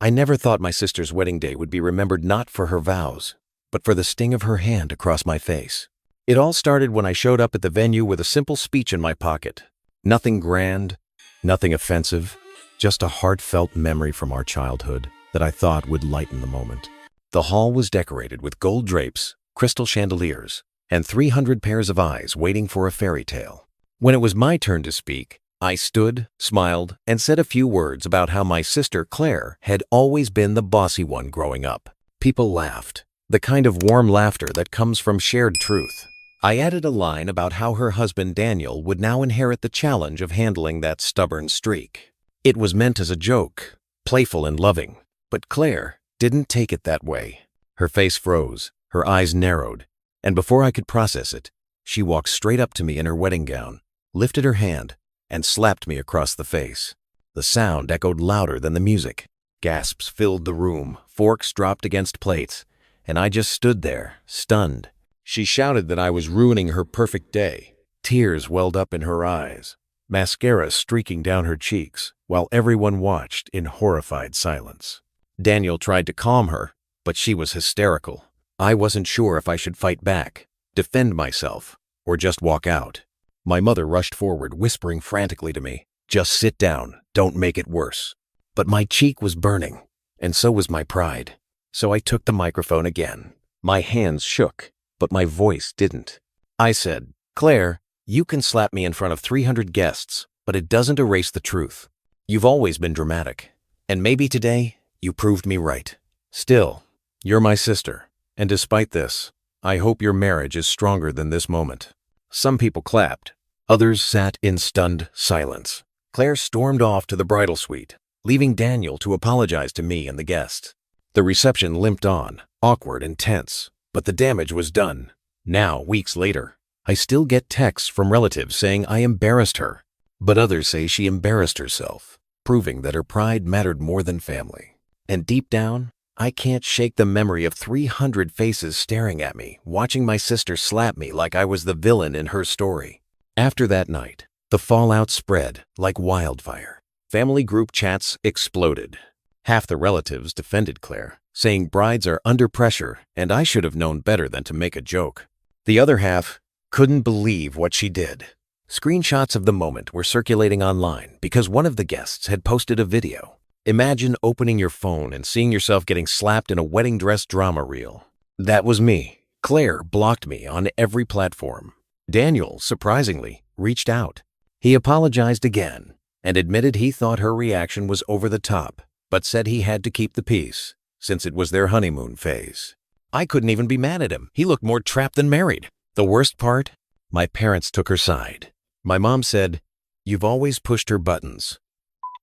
I never thought my sister's wedding day would be remembered not for her vows, but for the sting of her hand across my face. It all started when I showed up at the venue with a simple speech in my pocket. Nothing grand, nothing offensive, just a heartfelt memory from our childhood that I thought would lighten the moment. The hall was decorated with gold drapes, crystal chandeliers, and 300 pairs of eyes waiting for a fairy tale. When it was my turn to speak, I stood, smiled, and said a few words about how my sister Claire had always been the bossy one growing up. People laughed, the kind of warm laughter that comes from shared truth. I added a line about how her husband Daniel would now inherit the challenge of handling that stubborn streak. It was meant as a joke, playful and loving, but Claire didn't take it that way. Her face froze, her eyes narrowed, and before I could process it, she walked straight up to me in her wedding gown, lifted her hand, and slapped me across the face. The sound echoed louder than the music. Gasps filled the room, forks dropped against plates, and I just stood there, stunned. She shouted that I was ruining her perfect day. Tears welled up in her eyes, mascara streaking down her cheeks, while everyone watched in horrified silence. Daniel tried to calm her, but she was hysterical. I wasn't sure if I should fight back, defend myself, or just walk out. My mother rushed forward, whispering frantically to me, "Just sit down, don't make it worse." But my cheek was burning, and so was my pride. So I took the microphone again. My hands shook, but my voice didn't. I said, "Claire, you can slap me in front of 300 guests, but it doesn't erase the truth. You've always been dramatic, and maybe today you proved me right. Still, you're my sister, and despite this, I hope your marriage is stronger than this moment." Some people clapped. Others sat in stunned silence. Claire stormed off to the bridal suite, leaving Daniel to apologize to me and the guests. The reception limped on, awkward and tense, but the damage was done. Now, weeks later, I still get texts from relatives saying I embarrassed her, but others say she embarrassed herself, proving that her pride mattered more than family. And deep down, I can't shake the memory of 300 faces staring at me, watching my sister slap me like I was the villain in her story. After that night, the fallout spread like wildfire. Family group chats exploded. Half the relatives defended Claire, saying brides are under pressure and I should have known better than to make a joke. The other half couldn't believe what she did. Screenshots of the moment were circulating online because one of the guests had posted a video. Imagine opening your phone and seeing yourself getting slapped in a wedding dress drama reel. That was me. Claire blocked me on every platform. Daniel, surprisingly, reached out. He apologized again and admitted he thought her reaction was over the top, but said he had to keep the peace since it was their honeymoon phase. I couldn't even be mad at him. He looked more trapped than married. The worst part? My parents took her side. My mom said, "You've always pushed her buttons,"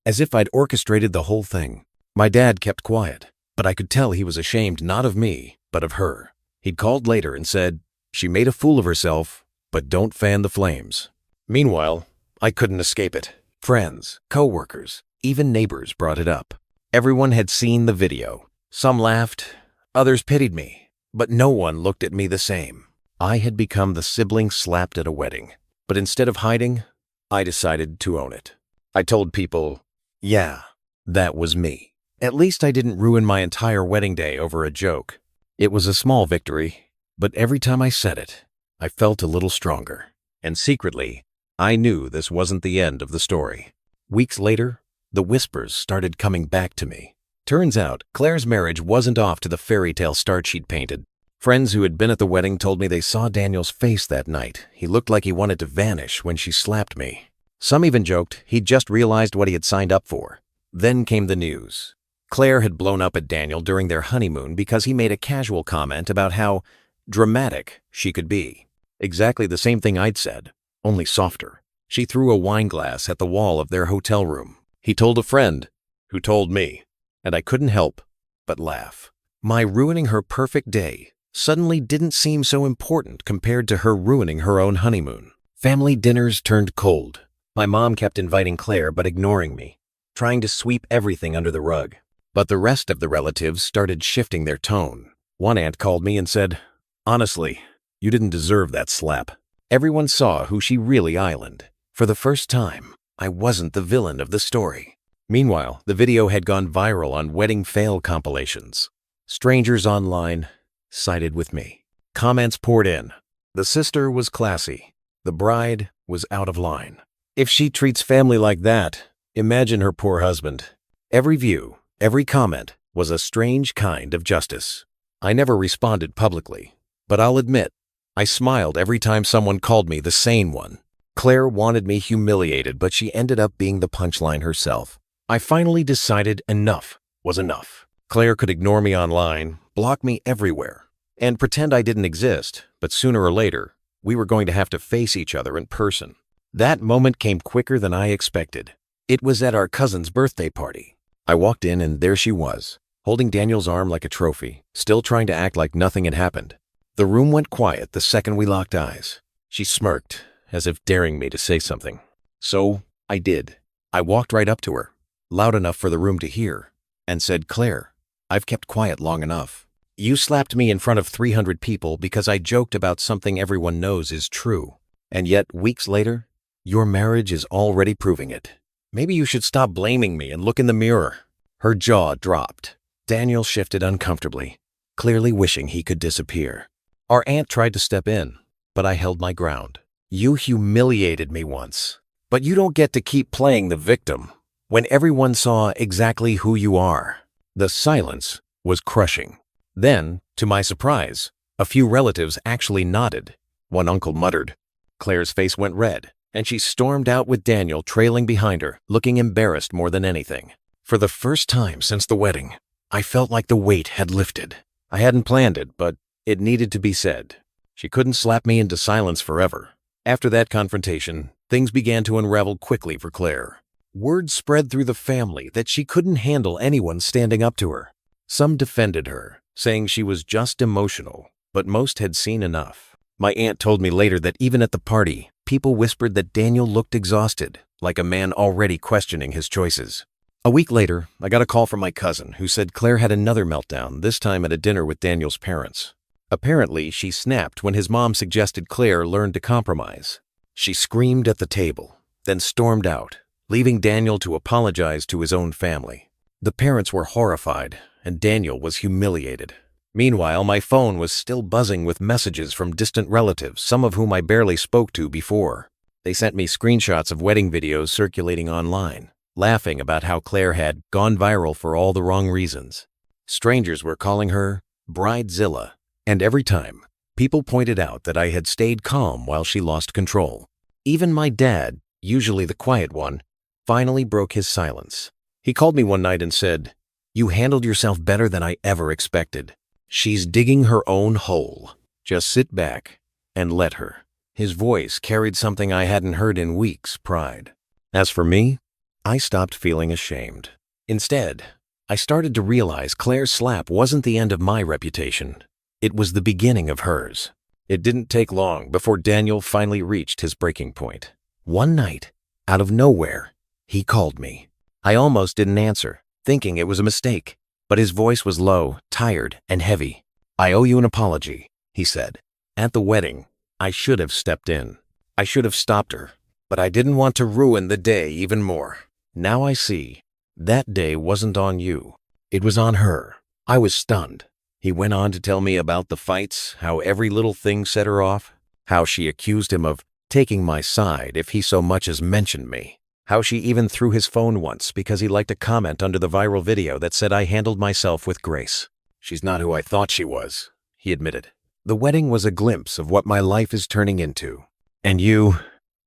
as if I'd orchestrated the whole thing. My dad kept quiet, but I could tell he was ashamed not of me, but of her. He'd called later and said, "She made a fool of herself, but don't fan the flames." Meanwhile, I couldn't escape it. Friends, co-workers, even neighbors brought it up. Everyone had seen the video. Some laughed, others pitied me, but no one looked at me the same. I had become the sibling slapped at a wedding, but instead of hiding, I decided to own it. I told people, yeah, that was me. At least I didn't ruin my entire wedding day over a joke. It was a small victory, but every time I said it, I felt a little stronger. And secretly, I knew this wasn't the end of the story. Weeks later, the whispers started coming back to me. Turns out, Claire's marriage wasn't off to the fairy tale start she'd painted. Friends who had been at the wedding told me they saw Daniel's face that night. He looked like he wanted to vanish when she slapped me. Some even joked he'd just realized what he had signed up for. Then came the news. Claire had blown up at Daniel during their honeymoon because he made a casual comment about how dramatic she could be. Exactly the same thing I'd said, only softer. She threw a wine glass at the wall of their hotel room. He told a friend, who told me, and I couldn't help but laugh. My ruining her perfect day suddenly didn't seem so important compared to her ruining her own honeymoon. Family dinners turned cold. My mom kept inviting Claire but ignoring me, trying to sweep everything under the rug. But the rest of the relatives started shifting their tone. One aunt called me and said, "Honestly, you didn't deserve that slap." Everyone saw who she really islanded. For the first time, I wasn't the villain of the story. Meanwhile, the video had gone viral on wedding fail compilations. Strangers online sided with me. Comments poured in. The sister was classy. The bride was out of line. If she treats family like that, imagine her poor husband. Every view, every comment was a strange kind of justice. I never responded publicly, but I'll admit, I smiled every time someone called me the sane one. Claire wanted me humiliated, but she ended up being the punchline herself. I finally decided enough was enough. Claire could ignore me online, block me everywhere, and pretend I didn't exist, but sooner or later, we were going to have to face each other in person. That moment came quicker than I expected. It was at our cousin's birthday party. I walked in and there she was, holding Daniel's arm like a trophy, still trying to act like nothing had happened. The room went quiet the second we locked eyes. She smirked, as if daring me to say something. So I did. I walked right up to her, loud enough for the room to hear, and said, "Claire, I've kept quiet long enough. You slapped me in front of 300 people because I joked about something everyone knows is true. And yet, weeks later, your marriage is already proving it. Maybe you should stop blaming me and look in the mirror." Her jaw dropped. Daniel shifted uncomfortably, clearly wishing he could disappear. Our aunt tried to step in, but I held my ground. "You humiliated me once, but you don't get to keep playing the victim when everyone saw exactly who you are." The silence was crushing. Then, to my surprise, a few relatives actually nodded. One uncle muttered. Claire's face went red, and she stormed out with Daniel trailing behind her, looking embarrassed more than anything. For the first time since the wedding, I felt like the weight had lifted. I hadn't planned it, but it needed to be said. She couldn't slap me into silence forever. After that confrontation, things began to unravel quickly for Claire. Word spread through the family that she couldn't handle anyone standing up to her. Some defended her, saying she was just emotional, but most had seen enough. My aunt told me later that even at the party, people whispered that Daniel looked exhausted, like a man already questioning his choices. A week later, I got a call from my cousin who said Claire had another meltdown, this time at a dinner with Daniel's parents. Apparently, she snapped when his mom suggested Claire learn to compromise. She screamed at the table, then stormed out, leaving Daniel to apologize to his own family. The parents were horrified, and Daniel was humiliated. Meanwhile, my phone was still buzzing with messages from distant relatives, some of whom I barely spoke to before. They sent me screenshots of wedding videos circulating online, laughing about how Claire had gone viral for all the wrong reasons. Strangers were calling her Bridezilla, and every time, people pointed out that I had stayed calm while she lost control. Even my dad, usually the quiet one, finally broke his silence. He called me one night and said, "You handled yourself better than I ever expected. She's digging her own hole. Just sit back and let her." His voice carried something I hadn't heard in weeks, pride. As for me, I stopped feeling ashamed. Instead, I started to realize Claire's slap wasn't the end of my reputation. It was the beginning of hers. It didn't take long before Daniel finally reached his breaking point. One night, out of nowhere, he called me. I almost didn't answer, thinking it was a mistake, but his voice was low, tired, and heavy. "I owe you an apology," he said. "At the wedding, I should have stepped in. I should have stopped her, but I didn't want to ruin the day even more. Now I see. That day wasn't on you. It was on her." I was stunned. He went on to tell me about the fights, how every little thing set her off, how she accused him of taking my side if he so much as mentioned me, how she even threw his phone once because he liked a comment under the viral video that said I handled myself with grace. "She's not who I thought she was," he admitted. "The wedding was a glimpse of what my life is turning into. And you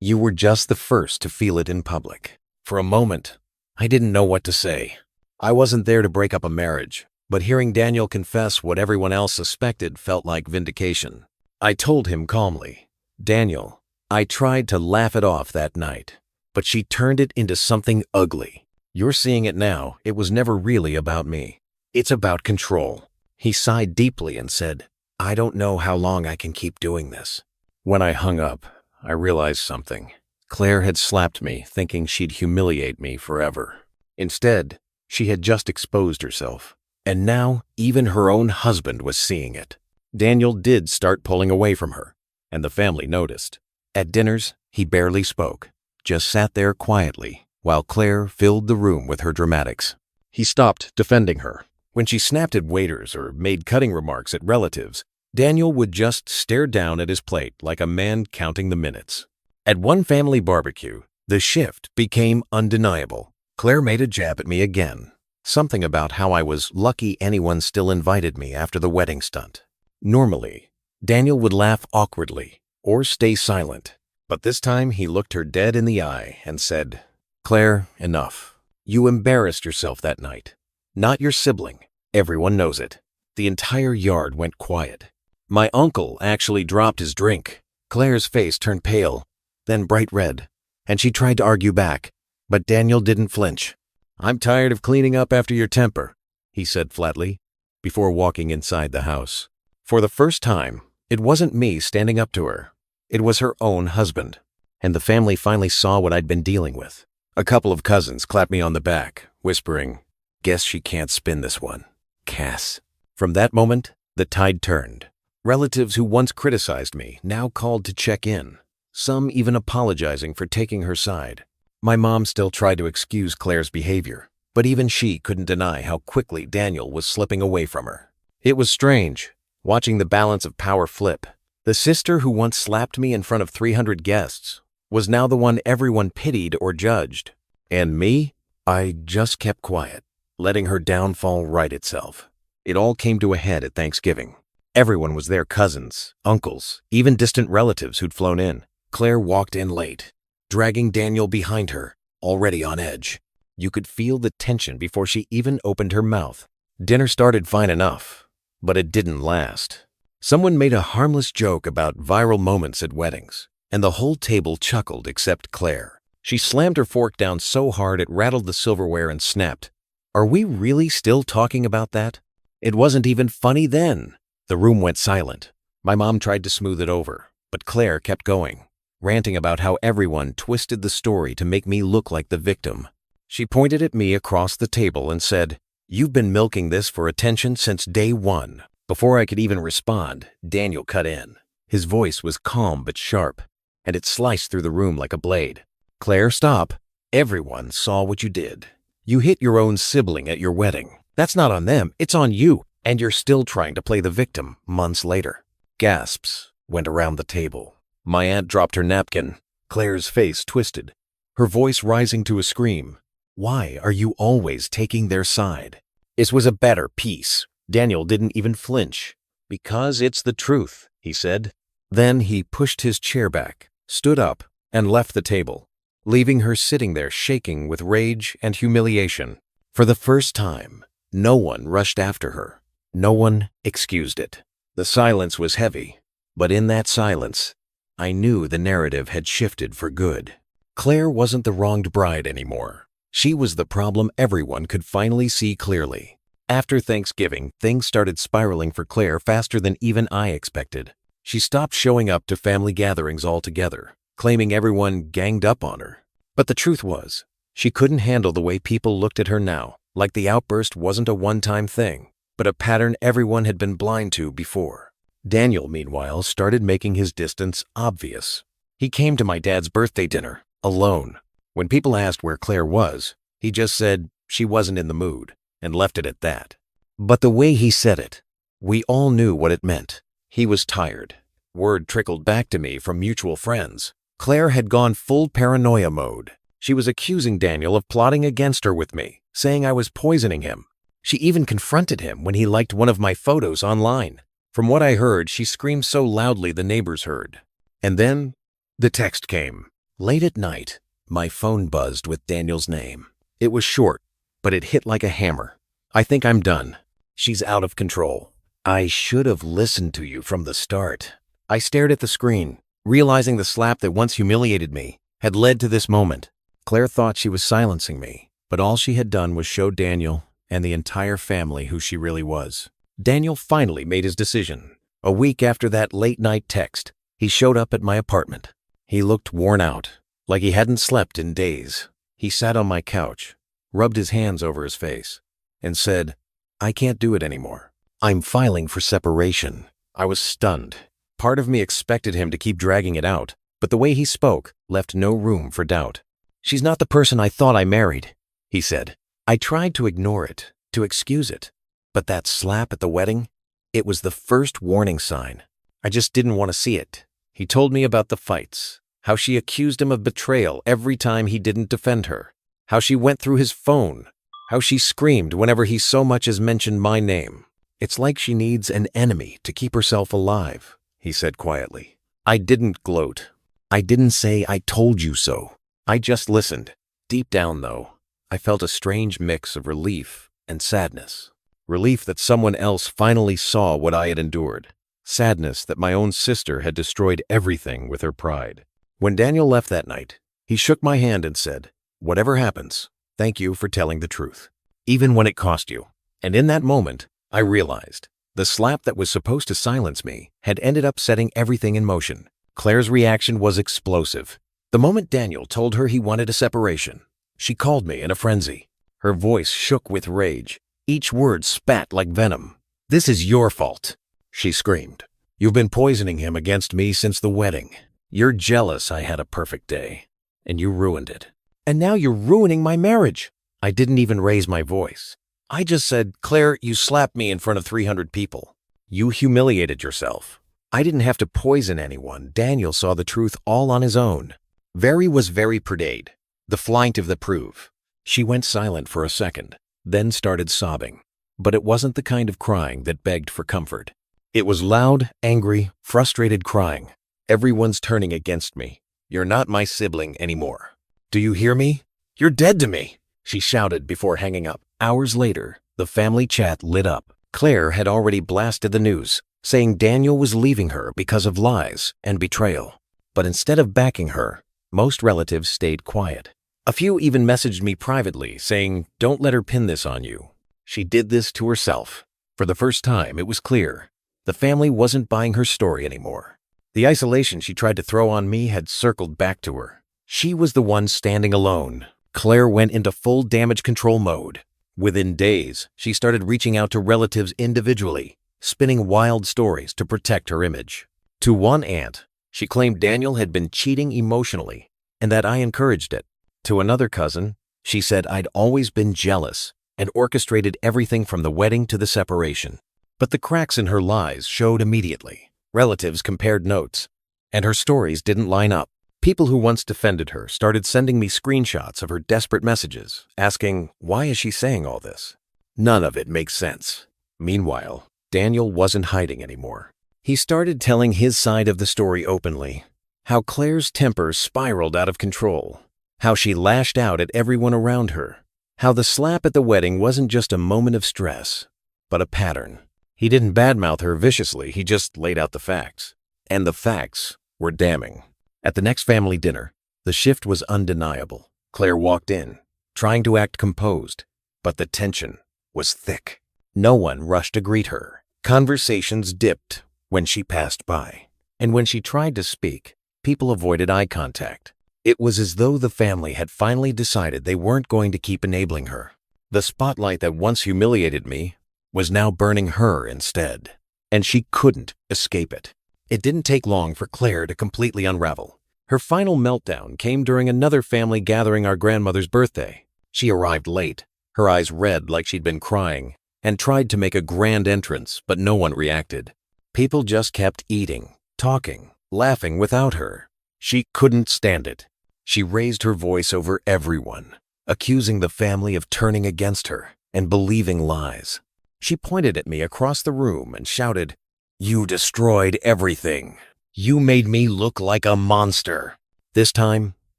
were just the first to feel it in public." For a moment, I didn't know what to say. I wasn't there to break up a marriage, but hearing Daniel confess what everyone else suspected felt like vindication. I told him calmly, "Daniel, I tried to laugh it off that night, but she turned it into something ugly. You're seeing it now. It was never really about me. It's about control." He sighed deeply and said, "I don't know how long I can keep doing this." When I hung up, I realized something. Claire had slapped me, thinking she'd humiliate me forever. Instead, she had just exposed herself. And now, even her own husband was seeing it. Daniel did start pulling away from her, and the family noticed. At dinners, he barely spoke, just sat there quietly, while Claire filled the room with her dramatics. He stopped defending her. When she snapped at waiters or made cutting remarks at relatives, Daniel would just stare down at his plate like a man counting the minutes. At one family barbecue, the shift became undeniable. Claire made a jab at me again. Something about how I was lucky anyone still invited me after the wedding stunt. Normally, Daniel would laugh awkwardly or stay silent, but this time he looked her dead in the eye and said, "Claire, enough. You embarrassed yourself that night. Not your sibling. Everyone knows it." The entire yard went quiet. My uncle actually dropped his drink. Claire's face turned pale, then bright red, and she tried to argue back, but Daniel didn't flinch. "I'm tired of cleaning up after your temper," he said flatly, before walking inside the house. For the first time, it wasn't me standing up to her. It was her own husband, and the family finally saw what I'd been dealing with. A couple of cousins clapped me on the back, whispering, "Guess she can't spin this one. Cass." From that moment, the tide turned. Relatives who once criticized me now called to check in, some even apologizing for taking her side. My mom still tried to excuse Claire's behavior, but even she couldn't deny how quickly Daniel was slipping away from her. It was strange, watching the balance of power flip. The sister who once slapped me in front of 300 guests was now the one everyone pitied or judged. And me? I just kept quiet, letting her downfall right itself. It all came to a head at Thanksgiving. Everyone was there, cousins, uncles, even distant relatives who'd flown in. Claire walked in late, dragging Daniel behind her, already on edge. You could feel the tension before she even opened her mouth. Dinner started fine enough, but it didn't last. Someone made a harmless joke about viral moments at weddings, and the whole table chuckled except Claire. She slammed her fork down so hard it rattled the silverware and snapped. "Are we really still talking about that? It wasn't even funny then." The room went silent. My mom tried to smooth it over, but Claire kept going, ranting about how everyone twisted the story to make me look like the victim. She pointed at me across the table and said, "You've been milking this for attention since day one." Before I could even respond, Daniel cut in. His voice was calm but sharp, and it sliced through the room like a blade. "Claire, stop. Everyone saw what you did. You hit your own sibling at your wedding. That's not on them, it's on you, and you're still trying to play the victim months later." Gasps went around the table. My aunt dropped her napkin. Claire's face twisted, her voice rising to a scream. "Why are you always taking their side?" This was a better piece. Daniel didn't even flinch. "Because it's the truth," he said. Then he pushed his chair back, stood up, and left the table, leaving her sitting there shaking with rage and humiliation. For the first time, no one rushed after her. No one excused it. The silence was heavy, but in that silence, I knew the narrative had shifted for good. Claire wasn't the wronged bride anymore. She was the problem everyone could finally see clearly. After Thanksgiving, things started spiraling for Claire faster than even I expected. She stopped showing up to family gatherings altogether, claiming everyone ganged up on her. But the truth was, she couldn't handle the way people looked at her now, like the outburst wasn't a one-time thing, but a pattern everyone had been blind to before. Daniel, meanwhile, started making his distance obvious. He came to my dad's birthday dinner, alone. When people asked where Claire was, he just said she wasn't in the mood, and left it at that. But the way he said it, we all knew what it meant. He was tired. Word trickled back to me from mutual friends. Claire had gone full paranoia mode. She was accusing Daniel of plotting against her with me, saying I was poisoning him. She even confronted him when he liked one of my photos online. From what I heard, she screamed so loudly the neighbors heard. And then the text came. Late at night, my phone buzzed with Daniel's name. It was short, but it hit like a hammer. "I think I'm done. She's out of control. I should have listened to you from the start." I stared at the screen, realizing the slap that once humiliated me had led to this moment. Claire thought she was silencing me, but all she had done was show Daniel and the entire family who she really was. Daniel finally made his decision. A week after that late-night text, he showed up at my apartment. He looked worn out, like he hadn't slept in days. He sat on my couch, rubbed his hands over his face, and said, "I can't do it anymore. I'm filing for separation." I was stunned. Part of me expected him to keep dragging it out, but the way he spoke left no room for doubt. She's not the person I thought I married, he said. I tried to ignore it, to excuse it. But that slap at the wedding, it was the first warning sign. I just didn't want to see it. He told me about the fights, how she accused him of betrayal every time he didn't defend her, how she went through his phone, how she screamed whenever he so much as mentioned my name. It's like she needs an enemy to keep herself alive, he said quietly. I didn't gloat. I didn't say I told you so. I just listened. Deep down, though, I felt a strange mix of relief and sadness. Relief that someone else finally saw what I had endured. Sadness that my own sister had destroyed everything with her pride. When Daniel left that night, he shook my hand and said, "Whatever happens, thank you for telling the truth, even when it cost you." And in that moment, I realized the slap that was supposed to silence me had ended up setting everything in motion. Claire's reaction was explosive. The moment Daniel told her he wanted a separation, she called me in a frenzy. Her voice shook with rage. Each word spat like venom. "This is your fault," she screamed. "You've been poisoning him against me since the wedding. You're jealous I had a perfect day, and you ruined it. And now you're ruining my marriage." I didn't even raise my voice. I just said, "Claire, you slapped me in front of 300 people. You humiliated yourself." I didn't have to poison anyone. Daniel saw the truth all on his own. Very was very prudade, the flight of the proof. She went silent for a second, then started sobbing. But it wasn't the kind of crying that begged for comfort. It was loud, angry, frustrated crying. "Everyone's turning against me. You're not my sibling anymore. Do you hear me? You're dead to me," she shouted before hanging up. Hours later, the family chat lit up. Claire had already blasted the news, saying Daniel was leaving her because of lies and betrayal. But instead of backing her, most relatives stayed quiet. A few even messaged me privately, saying, "Don't let her pin this on you. She did this to herself." For the first time, it was clear. The family wasn't buying her story anymore. The isolation she tried to throw on me had circled back to her. She was the one standing alone. Claire went into full damage control mode. Within days, she started reaching out to relatives individually, spinning wild stories to protect her image. To one aunt, she claimed Daniel had been cheating emotionally and that I encouraged it. To another cousin, she said I'd always been jealous and orchestrated everything from the wedding to the separation. But the cracks in her lies showed immediately. Relatives compared notes, and her stories didn't line up. People who once defended her started sending me screenshots of her desperate messages, asking, "Why is she saying all this?" None of it makes sense. Meanwhile, Daniel wasn't hiding anymore. He started telling his side of the story openly. How Claire's temper spiraled out of control. How she lashed out at everyone around her. How the slap at the wedding wasn't just a moment of stress, but a pattern. He didn't badmouth her viciously, he just laid out the facts. And the facts were damning. At the next family dinner, the shift was undeniable. Claire walked in, trying to act composed, but the tension was thick. No one rushed to greet her. Conversations dipped when she passed by. And when she tried to speak, people avoided eye contact. It was as though the family had finally decided they weren't going to keep enabling her. The spotlight that once humiliated me was now burning her instead, and she couldn't escape it. It didn't take long for Claire to completely unravel. Her final meltdown came during another family gathering our grandmother's birthday. She arrived late, her eyes red like she'd been crying, and tried to make a grand entrance, but no one reacted. People just kept eating, talking, laughing without her. She couldn't stand it. She raised her voice over everyone, accusing the family of turning against her and believing lies. She pointed at me across the room and shouted, "You destroyed everything. You made me look like a monster." This time,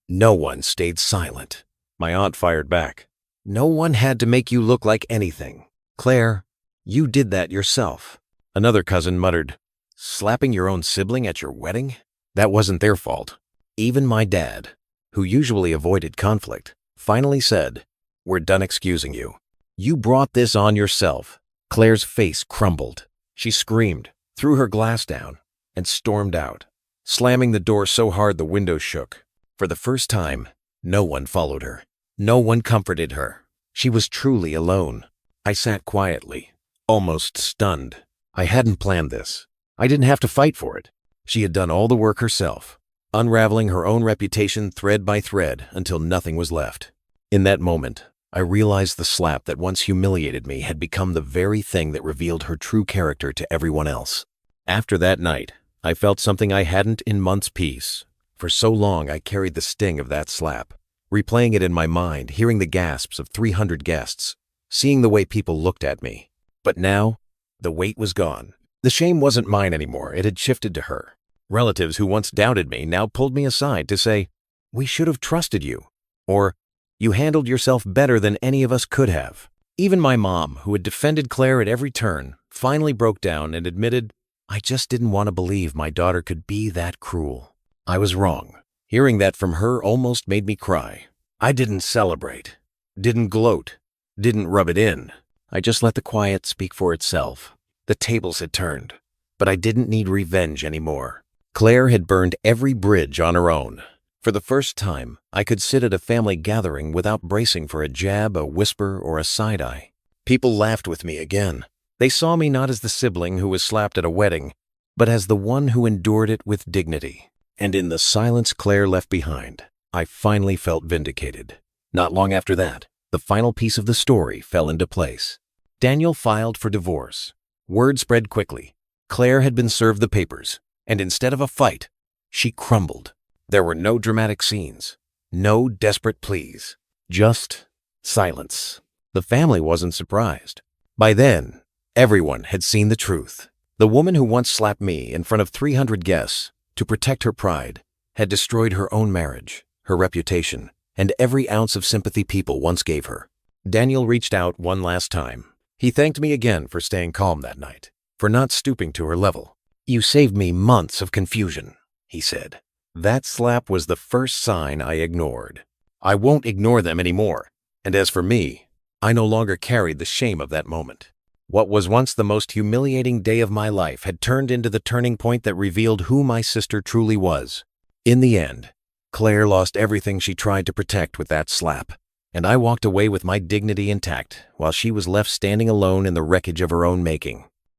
no one stayed silent. My aunt fired back. "No one had to make you look like anything. Claire, you did that yourself." Another cousin muttered, "Slapping your own sibling at your wedding? That wasn't their fault." Even my dad, who usually avoided conflict, finally said, "We're done excusing you. You brought this on yourself." Claire's face crumbled. She screamed, threw her glass down, and stormed out, slamming the door so hard the windows shook. For the first time, no one followed her. No one comforted her. She was truly alone. I sat quietly, almost stunned. I hadn't planned this. I didn't have to fight for it. She had done all the work herself. unraveling her own reputation thread by thread until nothing was left. In that moment, I realized the slap that once humiliated me had become the very thing that revealed her true character to everyone else. After that night, I felt something I hadn't in months' peace. For so long, I carried the sting of that slap, replaying it in my mind, hearing the gasps of 300 guests, seeing the way people looked at me. But now, the weight was gone. The shame wasn't mine anymore, it had shifted to her. Relatives who once doubted me now pulled me aside to say, "We should have trusted you," or "You handled yourself better than any of us could have." Even my mom, who had defended Claire at every turn, finally broke down and admitted, "I just didn't want to believe my daughter could be that cruel." I was wrong. Hearing that from her almost made me cry. I didn't celebrate, didn't gloat, didn't rub it in. I just let the quiet speak for itself. The tables had turned, but I didn't need revenge anymore. Claire had burned every bridge on her own. For the first time, I could sit at a family gathering without bracing for a jab, a whisper, or a side-eye. People laughed with me again. They saw me not as the sibling who was slapped at a wedding, but as the one who endured it with dignity. And in the silence Claire left behind, I finally felt vindicated. Not long after that, the final piece of the story fell into place. Daniel filed for divorce. Word spread quickly. Claire had been served the papers, and instead of a fight, she crumbled. There were no dramatic scenes, no desperate pleas, just silence. The family wasn't surprised. By then, everyone had seen the truth. The woman who once slapped me in front of 300 guests to protect her pride had destroyed her own marriage, her reputation, and every ounce of sympathy people once gave her. Daniel reached out one last time. He thanked me again for staying calm that night, for not stooping to her level. "You saved me months of confusion," he said. That slap was the first sign I ignored. I won't ignore them anymore. And as for me, I no longer carried the shame of that moment. What was once the most humiliating day of my life had turned into the turning point that revealed who my sister truly was. In the end, Claire lost everything she tried to protect with that slap, and I walked away with my dignity intact while she was left standing alone in the wreckage of her own making.